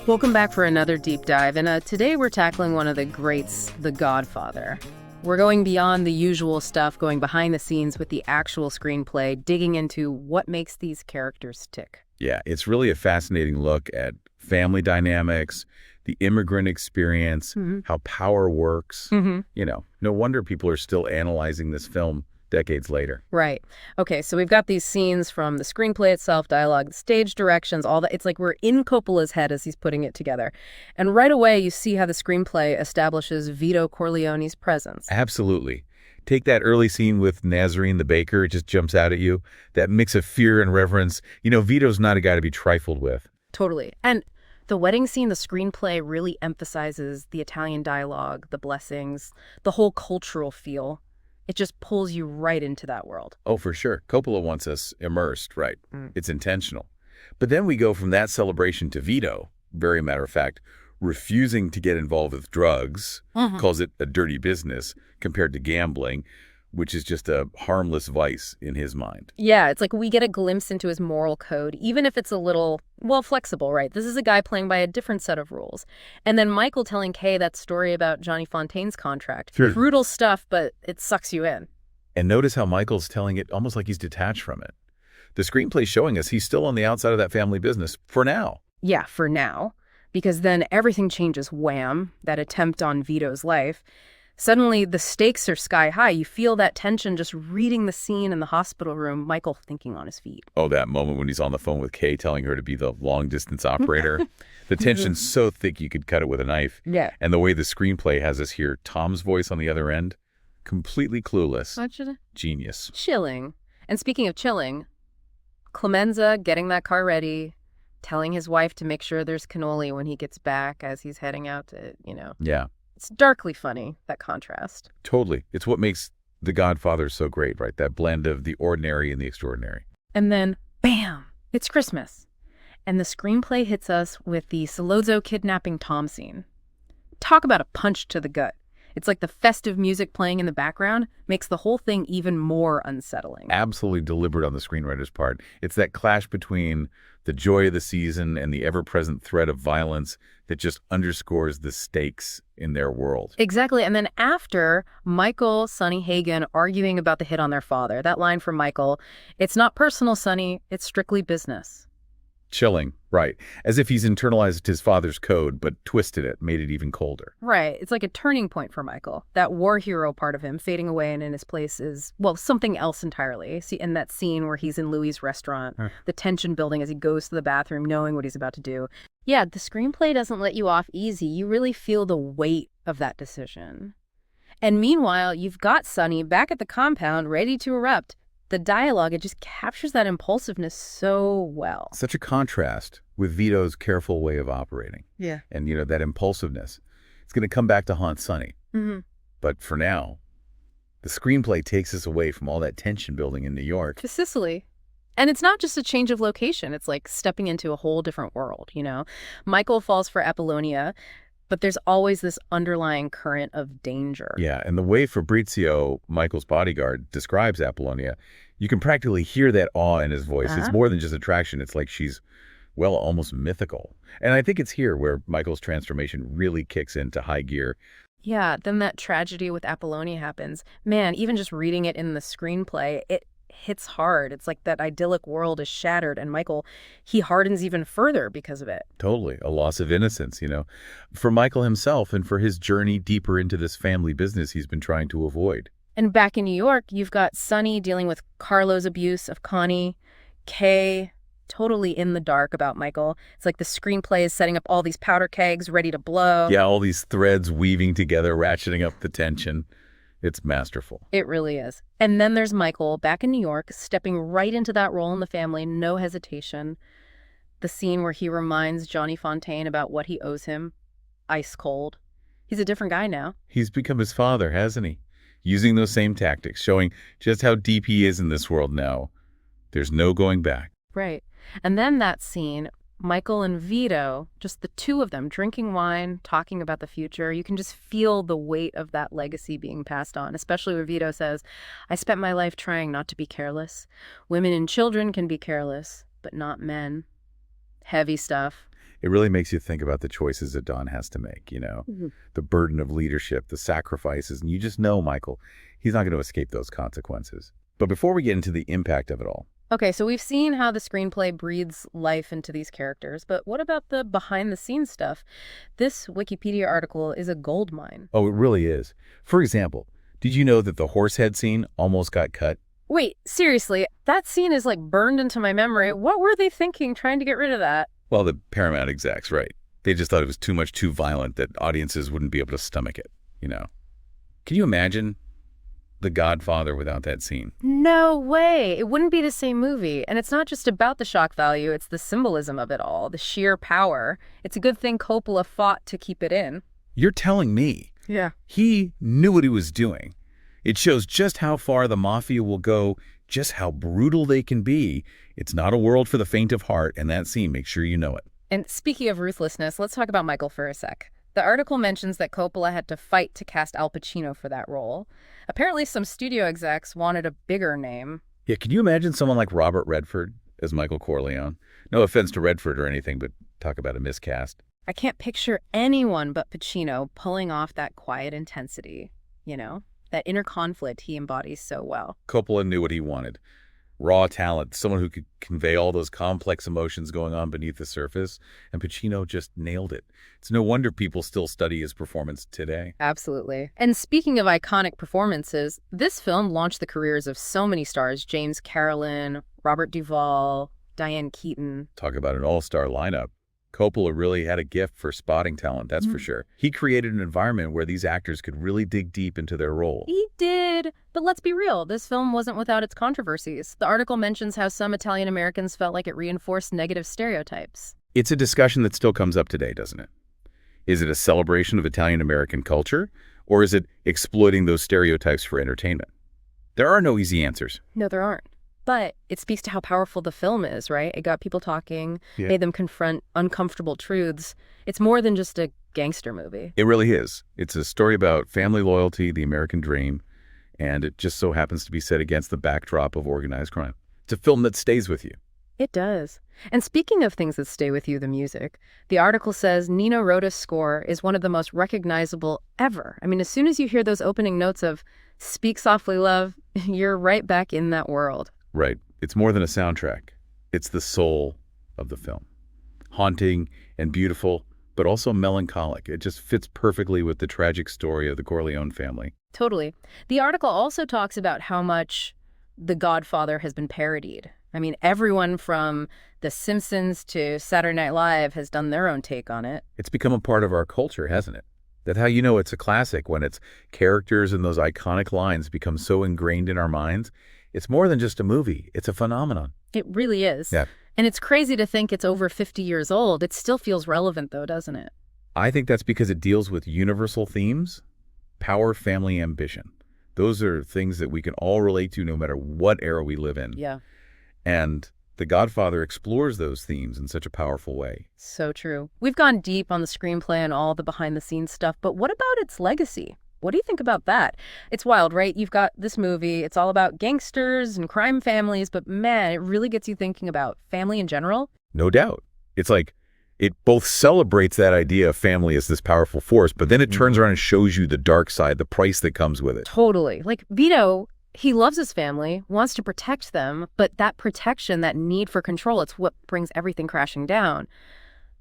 Welcome back for another deep dive, and today we're tackling one of the greats, The Godfather. We're going beyond the usual stuff, going behind the scenes with the actual screenplay, digging into what makes these characters tick. Yeah, it's really a fascinating look at family dynamics, the immigrant experience, how power works. No wonder people are still analyzing this film decades later. Right. Okay, so we've got these scenes from the screenplay itself, dialogue, stage directions, all that. It's like we're in Coppola's head as he's putting it together. And right away, you see how the screenplay establishes Vito Corleone's presence. Absolutely. Take that early scene with Nazarene the baker. It just jumps out at you. That mix of fear and reverence. Vito's not a guy to be trifled with. Totally. And the wedding scene, the screenplay really emphasizes the Italian dialogue, the blessings, the whole cultural feel. It just pulls you right into that world. Oh, for sure. Coppola wants us immersed, right? It's intentional. But then we go from that celebration to Vito, very matter of fact, refusing to get involved with drugs, calls it a dirty business, compared to gambling, which is just a harmless vice in his mind. Yeah, it's like we get a glimpse into his moral code, even if it's a little, flexible, right? This is a guy playing by a different set of rules. And then Michael telling Kay that story about Johnny Fontaine's contract. Sure. Brutal stuff, but it sucks you in. And notice how Michael's telling it almost like he's detached from it. The screenplay's showing us he's still on the outside of that family business, for now. Yeah, for now. Because then everything changes, wham, that attempt on Vito's life. Suddenly, the stakes are sky high. You feel that tension just reading the scene in the hospital room, Michael thinking on his feet. Oh, that moment when he's on the phone with Kay telling her to be the long-distance operator. The tension's so thick you could cut it with a knife. Yeah. And the way the screenplay has us hear Tom's voice on the other end, completely clueless. Genius. Chilling. And speaking of chilling, Clemenza getting that car ready, telling his wife to make sure there's cannoli when he gets back as he's heading out to, Yeah. It's darkly funny, that contrast. Totally. It's what makes The Godfather so great, right? That blend of the ordinary and the extraordinary. And then, bam, it's Christmas. And the screenplay hits us with the Sollozzo kidnapping Tom scene. Talk about a punch to the gut. It's like the festive music playing in the background makes the whole thing even more unsettling. Absolutely deliberate on the screenwriter's part. It's that clash between the joy of the season and the ever-present threat of violence that just underscores the stakes in their world. Exactly. And then after, Michael, Sonny, Hagen arguing about the hit on their father. That line from Michael, "It's not personal, Sonny, it's strictly business." Chilling, right. As if he's internalized his father's code, but twisted it, made it even colder. Right. It's like a turning point for Michael. That war hero part of him fading away, and in his place is, something else entirely. See, in that scene where he's in Louis' restaurant, the tension building as he goes to the bathroom, knowing what he's about to do. Yeah, the screenplay doesn't let you off easy. You really feel the weight of that decision. And meanwhile, you've got Sonny back at the compound, ready to erupt. The dialogue, it just captures that impulsiveness so well. Such a contrast with Vito's careful way of operating. Yeah. And, that impulsiveness. It's going to come back to haunt Sonny. But for now, the screenplay takes us away from all that tension building in New York. To Sicily. And it's not just a change of location. It's like stepping into a whole different world, Michael falls for Apollonia, but there's always this underlying current of danger. Yeah, and the way Fabrizio, Michael's bodyguard, describes Apollonia, you can practically hear that awe in his voice. It's more than just attraction. It's like she's, almost mythical. And I think it's here where Michael's transformation really kicks into high gear. Yeah, then that tragedy with Apollonia happens. Man, even just reading it in the screenplay, it hits hard. It's like that idyllic world is shattered, and Michael, he hardens even further because of it. Totally. A loss of innocence, for Michael himself and for his journey deeper into this family business he's been trying to avoid. And back in New York, you've got Sonny dealing with Carlo's abuse of Connie, Kay totally in the dark about Michael. It's like the screenplay is setting up all these powder kegs ready to blow. Yeah, all these threads weaving together, ratcheting up the tension. It's masterful. It really is. And then there's Michael back in New York, stepping right into that role in the family, no hesitation. The scene where he reminds Johnny Fontaine about what he owes him, ice cold. He's a different guy now. He's become his father, hasn't he? Using those same tactics, showing just how deep he is in this world now. There's no going back. Right. And then that scene, Michael and Vito, just the two of them drinking wine, talking about the future. You can just feel the weight of that legacy being passed on, especially where Vito says, "I spent my life trying not to be careless. Women and children can be careless, but not men." Heavy stuff. It really makes you think about the choices that Don has to make, the burden of leadership, the sacrifices, and you just know, Michael, he's not going to escape those consequences. But before we get into the impact of it all. Okay, so we've seen how the screenplay breathes life into these characters, but what about the behind-the-scenes stuff? This Wikipedia article is a goldmine. Oh, it really is. For example, did you know that the horsehead scene almost got cut? Wait, seriously, that scene is like burned into my memory. What were they thinking trying to get rid of that? Well, the Paramount execs, right. They just thought it was too violent that audiences wouldn't be able to stomach it, Can you imagine The Godfather without that scene? No way. It wouldn't be the same movie. And it's not just about the shock value, it's the symbolism of it all, the sheer power. It's a good thing Coppola fought to keep it in. You're telling me. Yeah. He knew what he was doing. It shows just how far the mafia will go, just how brutal they can be. It's not a world for the faint of heart, and that scene makes sure you know it. And speaking of ruthlessness, let's talk about Michael for a sec. The article mentions that Coppola had to fight to cast Al Pacino for that role. Apparently some studio execs wanted a bigger name. Yeah, can you imagine someone like Robert Redford as Michael Corleone? No offense to Redford or anything, but talk about a miscast. I can't picture anyone but Pacino pulling off that quiet intensity, that inner conflict he embodies so well. Coppola knew what he wanted. Raw talent, someone who could convey all those complex emotions going on beneath the surface, and Pacino just nailed it. It's no wonder people still study his performance today. Absolutely. And speaking of iconic performances, this film launched the careers of so many stars: James Carolyn, Robert Duvall, Diane Keaton. Talk about an all-star lineup. Coppola really had a gift for spotting talent, that's for sure. He created an environment where these actors could really dig deep into their role. He did. But let's be real, this film wasn't without its controversies. The article mentions how some Italian Americans felt like it reinforced negative stereotypes. It's a discussion that still comes up today, doesn't it? Is it a celebration of Italian American culture, or is it exploiting those stereotypes for entertainment? There are no easy answers. No, there aren't. But it speaks to how powerful the film is, right? It got people talking, made them confront uncomfortable truths. It's more than just a gangster movie. It really is. It's a story about family loyalty, the American dream, and it just so happens to be set against the backdrop of organized crime. It's a film that stays with you. It does. And speaking of things that stay with you, the music, the article says Nino Rota's score is one of the most recognizable ever. I mean, as soon as you hear those opening notes of "Speak Softly, Love," you're right back in that world. Right. It's more than a soundtrack. It's the soul of the film. Haunting and beautiful, but also melancholic. It just fits perfectly with the tragic story of the Corleone family. Totally. The article also talks about how much The Godfather has been parodied. I mean, everyone from The Simpsons to Saturday Night Live has done their own take on it. It's become a part of our culture, hasn't it? That's how you know it's a classic, when its characters and those iconic lines become so ingrained in our minds. It's more than just a movie. It's a phenomenon. It really is. Yeah. And it's crazy to think it's over 50 years old. It still feels relevant, though, doesn't it? I think that's because it deals with universal themes: power, family, ambition. Those are things that we can all relate to no matter what era we live in. Yeah. And The Godfather explores those themes in such a powerful way. So true. We've gone deep on the screenplay and all the behind-the-scenes stuff, but what about its legacy? What do you think about that? It's wild, right? You've got this movie. It's all about gangsters and crime families, but man, it really gets you thinking about family in general. No doubt. It's like it both celebrates that idea of family as this powerful force, but then it turns around and shows you the dark side, the price that comes with it. Totally. Like Vito, he loves his family, wants to protect them, but that protection, that need for control, it's what brings everything crashing down.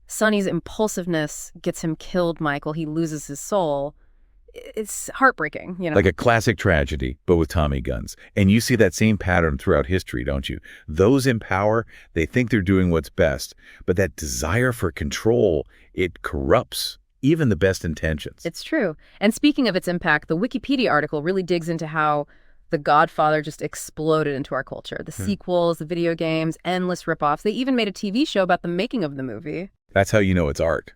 Sonny's impulsiveness gets him killed, Michael. He loses his soul. It's heartbreaking, Like a classic tragedy, but with Tommy guns. And you see that same pattern throughout history, don't you? Those in power, they think they're doing what's best, but that desire for control, it corrupts even the best intentions. It's true. And speaking of its impact, the Wikipedia article really digs into how The Godfather just exploded into our culture. The sequels, the video games, endless ripoffs. They even made a TV show about the making of the movie. That's how you know it's art.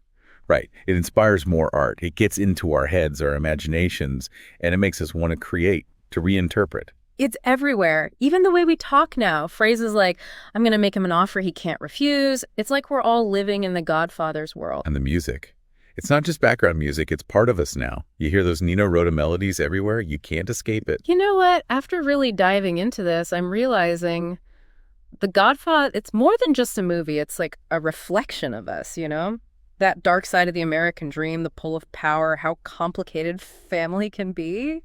Right. It inspires more art. It gets into our heads, our imaginations, and it makes us want to create, to reinterpret. It's everywhere. Even the way we talk now. Phrases like, "I'm going to make him an offer he can't refuse." It's like we're all living in the Godfather's world. And the music. It's not just background music. It's part of us now. You hear those Nino Rota melodies everywhere. You can't escape it. You know what? After really diving into this, I'm realizing The Godfather, it's more than just a movie. It's like a reflection of us, you know? That dark side of the American dream, the pull of power, how complicated family can be.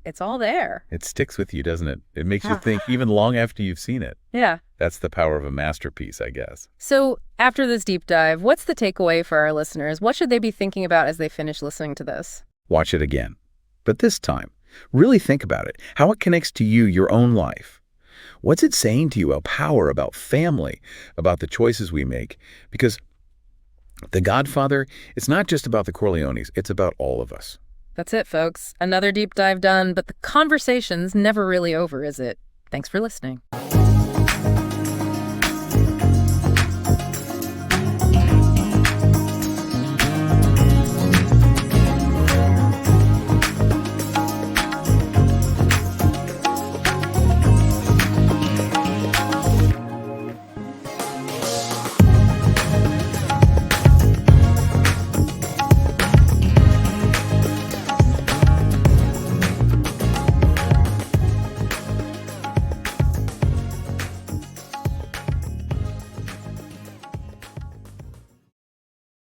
It's all there. It sticks with you, doesn't it? It makes you think even long after you've seen it. Yeah. That's the power of a masterpiece, I guess. So after this deep dive, what's the takeaway for our listeners? What should they be thinking about as they finish listening to this? Watch it again. But this time, really think about it, how it connects to you, your own life. What's it saying to you about power, about family, about the choices we make? Because The Godfather, it's not just about the Corleones, it's about all of us. That's it, folks. Another deep dive done, but the conversation's never really over, is it? Thanks for listening.